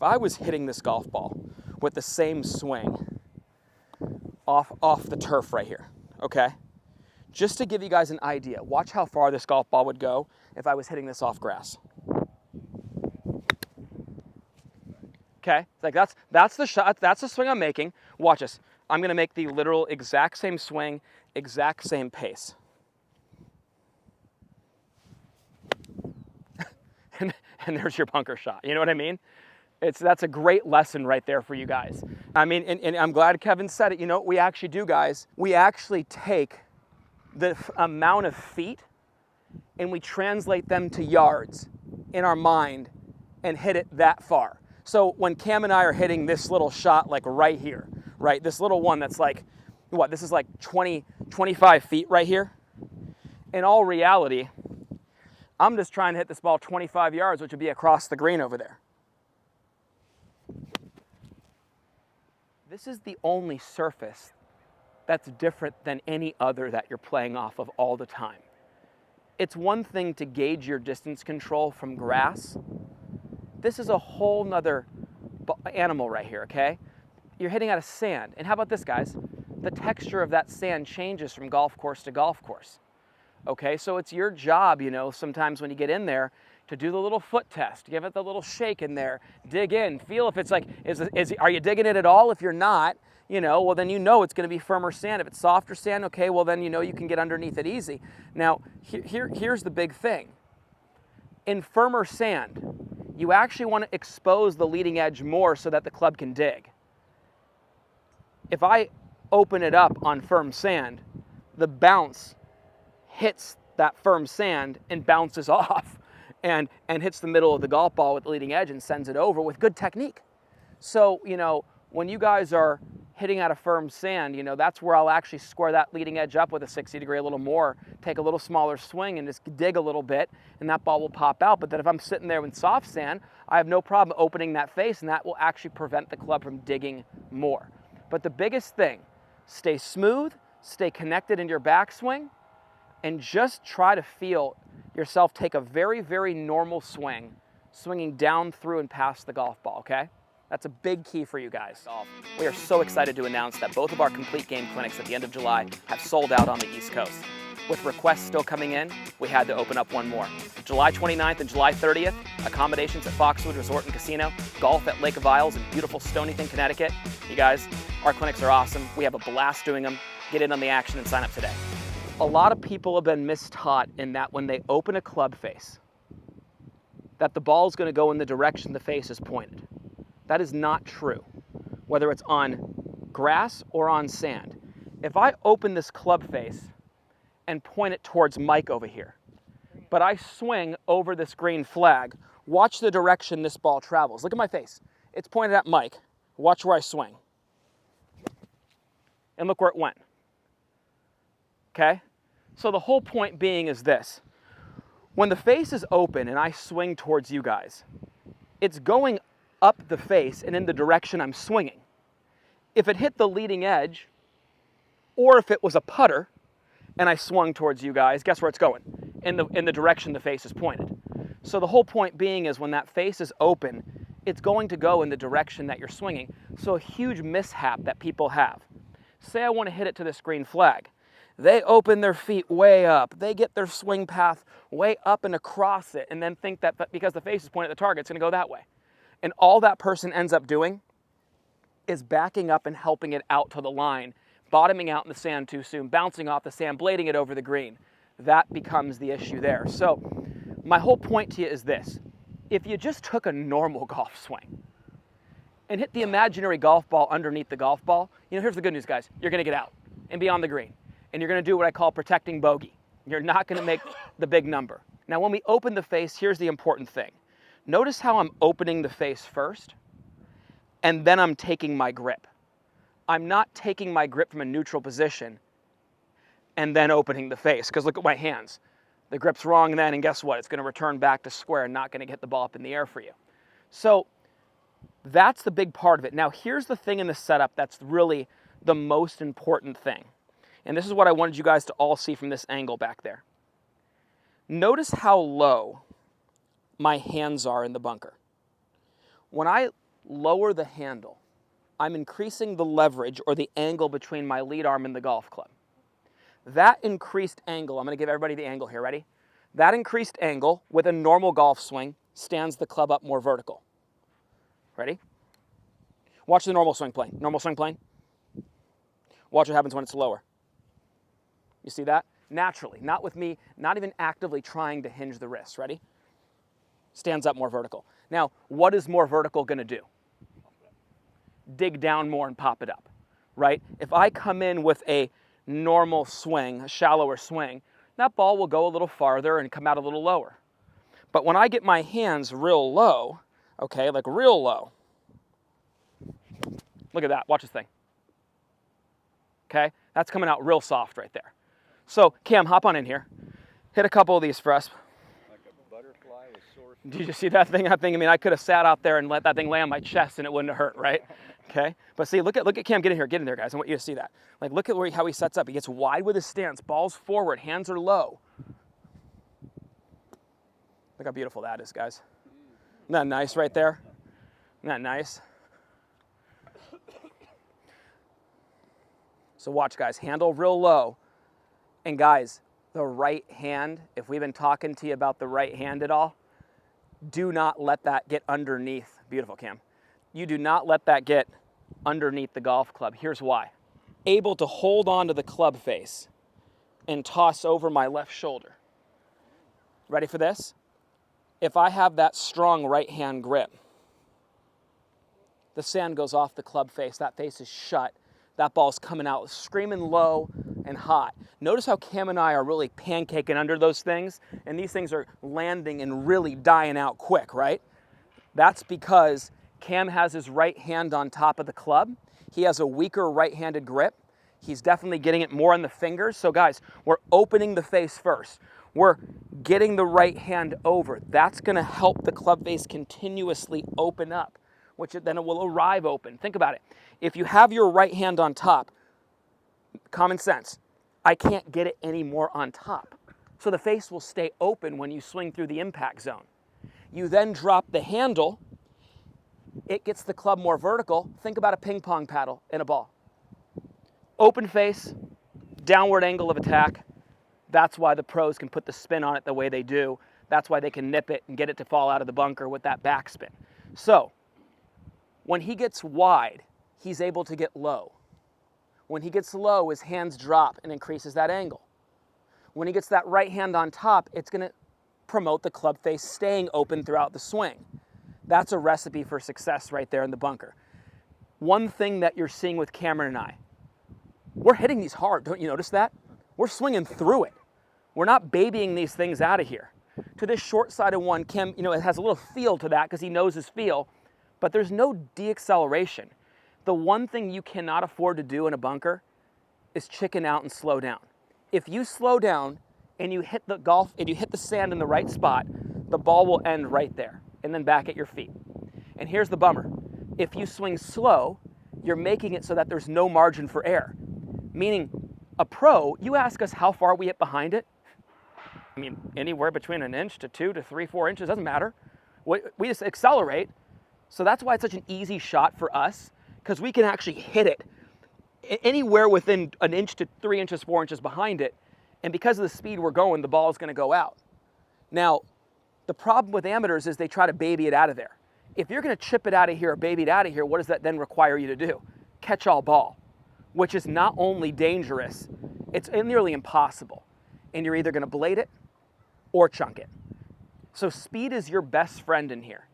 If I was hitting this golf ball with the same swing off the turf right here, okay? Just to give you guys an idea, watch how far this golf ball would go if I was hitting this off grass. Okay, like that's the shot, that's the swing I'm making. Watch this. I'm gonna make the literal exact same swing, exact same pace. and there's your bunker shot. You know what I mean? That's a great lesson right there for you guys. I mean, and I'm glad Kevin said it. You know what we actually do, guys? We actually take the amount of feet and we translate them to yards in our mind and hit it that far. So when Cam and I are hitting this little shot like right here, right? This little one that's like, what, this is like 20, 25 feet right here. In all reality, I'm just trying to hit this ball 25 yards, which would be across the green over there. This is the only surface that's different than any other that you're playing off of all the time. It's one thing to gauge your distance control from grass. This is a whole nother animal right here, okay? You're hitting out of sand. And how about this, guys? The texture of that sand changes from golf course to golf course. Okay, so it's your job, you know, sometimes when you get in there to do the little foot test, give it the little shake in there, dig in, feel if it's like, are you digging it at all? If you're not, you know, well then you know it's going to be firmer sand. If it's softer sand, okay, well then you know you can get underneath it easy. Now, here's the big thing. In firmer sand, you actually want to expose the leading edge more so that the club can dig. If I open it up on firm sand, the bounce hits that firm sand and bounces off and hits the middle of the golf ball with the leading edge and sends it over with good technique. So, you know, when you guys are hitting out of firm sand, you know, that's where I'll actually square that leading edge up with a 60 degree a little more, take a little smaller swing and just dig a little bit and that ball will pop out. But then if I'm sitting there in soft sand, I have no problem opening that face and that will actually prevent the club from digging more. But the biggest thing, stay smooth, stay connected in your backswing, and just try to feel yourself take a very, very normal swing, swinging down through and past the golf ball, okay? That's a big key for you guys. We are so excited to announce that both of our complete game clinics at the end of July have sold out on the East Coast. With requests still coming in, we had to open up one more. July 29th and July 30th, accommodations at Foxwood Resort and Casino, golf at Lake of Isles in beautiful Stonything, Connecticut. You guys, our clinics are awesome. We have a blast doing them. Get in on the action and sign up today. A lot of people have been mistaught in that when they open a club face, that the ball is going to go in the direction the face is pointed. That is not true, whether it's on grass or on sand. If I open this club face and point it towards Mike over here, but I swing over this green flag, watch the direction this ball travels. Look at my face. It's pointed at Mike. Watch where I swing. And look where it went. Okay? So the whole point being is this. When the face is open and I swing towards you guys, it's going up the face and in the direction I'm swinging. If it hit the leading edge, or if it was a putter and I swung towards you guys, guess where it's going? In the direction the face is pointed. So the whole point being is when that face is open, it's going to go in the direction that you're swinging. So a huge mishap that people have. Say I want to hit it to this green flag. They open their feet way up. They get their swing path way up and across it and then think that because the face is pointed at the target, it's going to go that way. And all that person ends up doing is backing up and helping it out to the line, bottoming out in the sand too soon, bouncing off the sand, blading it over the green. That becomes the issue there. So my whole point to you is this. If you just took a normal golf swing and hit the imaginary golf ball underneath the golf ball, you know, here's the good news, guys. You're going to get out and be on the green. And you're going to do what I call protecting bogey. You're not going to make the big number. Now, when we open the face, here's the important thing. Notice how I'm opening the face first, and then I'm taking my grip. I'm not taking my grip from a neutral position and then opening the face, because look at my hands. The grip's wrong then, and guess what? It's going to return back to square and not going to get the ball up in the air for you. So that's the big part of it. Now, here's the thing in the setup that's really the most important thing. And this is what I wanted you guys to all see from this angle back there. Notice how low my hands are in the bunker. When I lower the handle, I'm increasing the leverage or the angle between my lead arm and the golf club. That increased angle, I'm going to give everybody the angle here, ready? That increased angle with a normal golf swing stands the club up more vertical. Ready? Watch the normal swing plane. Normal swing plane. Watch what happens when it's lower. You see that? Naturally, not with me, not even actively trying to hinge the wrist. Ready? Stands up more vertical. Now, what is more vertical going to do? Dig down more and pop it up, right? If I come in with a normal swing, a shallower swing, that ball will go a little farther and come out a little lower. But when I get my hands real low, okay, like real low, look at that, watch this thing. Okay, that's coming out real soft right there. So, Cam, hop on in here. Hit a couple of these for us. Like a butterfly with sore feet. Did you see that thing? I mean, I could have sat out there and let that thing lay on my chest and it wouldn't have hurt, right? Okay, but see, look at Cam, get in here, guys. I want you to see that. Like, look at how he sets up. He gets wide with his stance, balls forward, hands are low. Look how beautiful that is, guys. Isn't that nice right there? Isn't that nice? So watch, guys, handle real low. And guys, the right hand, if we've been talking to you about the right hand at all, do not let that get underneath. Beautiful, Cam. You do not let that get underneath the golf club. Here's why. Able to hold on to the club face and toss over my left shoulder. Ready for this? If I have that strong right hand grip, the sand goes off the club face. That face is shut. That ball's coming out screaming low and hot. Notice how Cam and I are really pancaking under those things, and these things are landing and really dying out quick, right? That's because Cam has his right hand on top of the club. He has a weaker right-handed grip. He's definitely getting it more in the fingers. So guys, we're opening the face first. We're getting the right hand over. That's gonna help the club face continuously open up, which then it will arrive open. Think about it. If you have your right hand on top, common sense, I can't get it any more on top. So the face will stay open when you swing through the impact zone. You then drop the handle, it gets the club more vertical. Think about a ping pong paddle in a ball. Open face, downward angle of attack. That's why the pros can put the spin on it the way they do. That's why they can nip it and get it to fall out of the bunker with that backspin. So when he gets wide, he's able to get low. When he gets low, his hands drop and increases that angle. When he gets that right hand on top, it's going to promote the club face staying open throughout the swing. That's a recipe for success right there in the bunker. One thing that you're seeing with Cameron and I, we're hitting these hard. Don't you notice that? We're swinging through it. We're not babying these things out of here. To this short-sided one, Cam, it has a little feel to that because he knows his feel, but there's no deacceleration. The one thing you cannot afford to do in a bunker is chicken out and slow down. If you slow down and you hit the sand in the right spot, the ball will end right there and then back at your feet. And here's the bummer. If you swing slow, you're making it so that there's no margin for error. Meaning, a pro, you ask us how far we hit behind it. I mean, anywhere between an inch to 2 to 3, 4 inches, doesn't matter. We just accelerate. So that's why it's such an easy shot for us, because we can actually hit it anywhere within an inch to 3 inches, 4 inches behind it. And because of the speed we're going, the ball is going to go out. Now, the problem with amateurs is they try to baby it out of there. If you're going to chip it out of here or baby it out of here, what does that then require you to do? Catch all ball, which is not only dangerous, it's nearly impossible. And you're either going to blade it or chunk it. So speed is your best friend in here.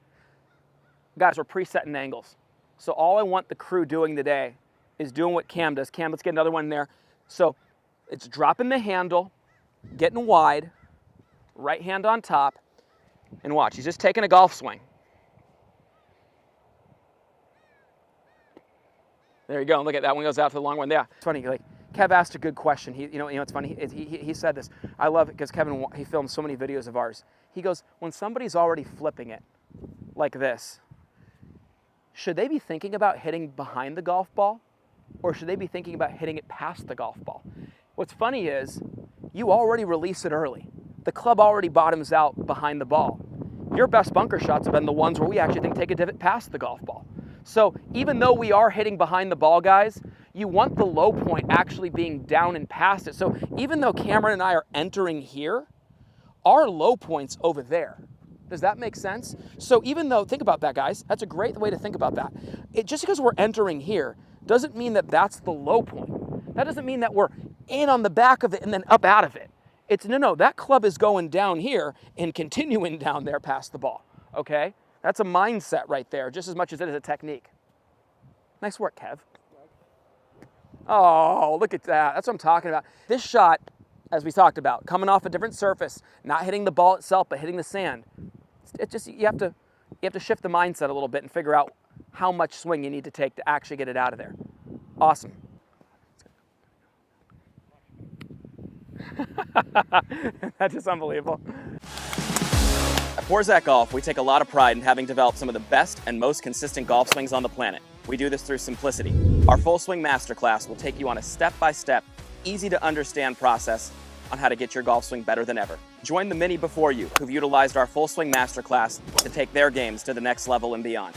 Guys, we're presetting angles. So all I want the crew doing today is doing what Cam does. Cam, let's get another one there. So it's dropping the handle, getting wide, right hand on top, and watch. He's just taking a golf swing. There you go. Look at that one goes out to the long one. Yeah, it's funny. Like Kev asked a good question. It's funny. He said this. I love it because Kevin, he filmed so many videos of ours. He goes, when somebody's already flipping it like this, should they be thinking about hitting behind the golf ball, or should they be thinking about hitting it past the golf ball? What's funny is you already release it early. The club already bottoms out behind the ball. Your best bunker shots have been the ones where we actually think take a divot past the golf ball. So even though we are hitting behind the ball, guys, you want the low point actually being down and past it. So even though Cameron and I are entering here, our low point's over there. Does that make sense? So even though, think about that, guys. That's a great way to think about that. Just because we're entering here doesn't mean that that's the low point. That doesn't mean that we're in on the back of it and then up out of it. It's no, that club is going down here and continuing down there past the ball, okay? That's a mindset right there, just as much as it is a technique. Nice work, Kev. Oh, look at that. That's what I'm talking about. This shot, as we talked about, coming off a different surface, not hitting the ball itself, but hitting the sand. It's just, you have to shift the mindset a little bit and figure out how much swing you need to take to actually get it out of there. Awesome. That's just unbelievable. At Forzak Golf, we take a lot of pride in having developed some of the best and most consistent golf swings on the planet. We do this through simplicity. Our Full Swing Masterclass will take you on a step-by-step, easy-to-understand process on how to get your golf swing better than ever. Join the many before you who've utilized our Full Swing Masterclass to take their games to the next level and beyond.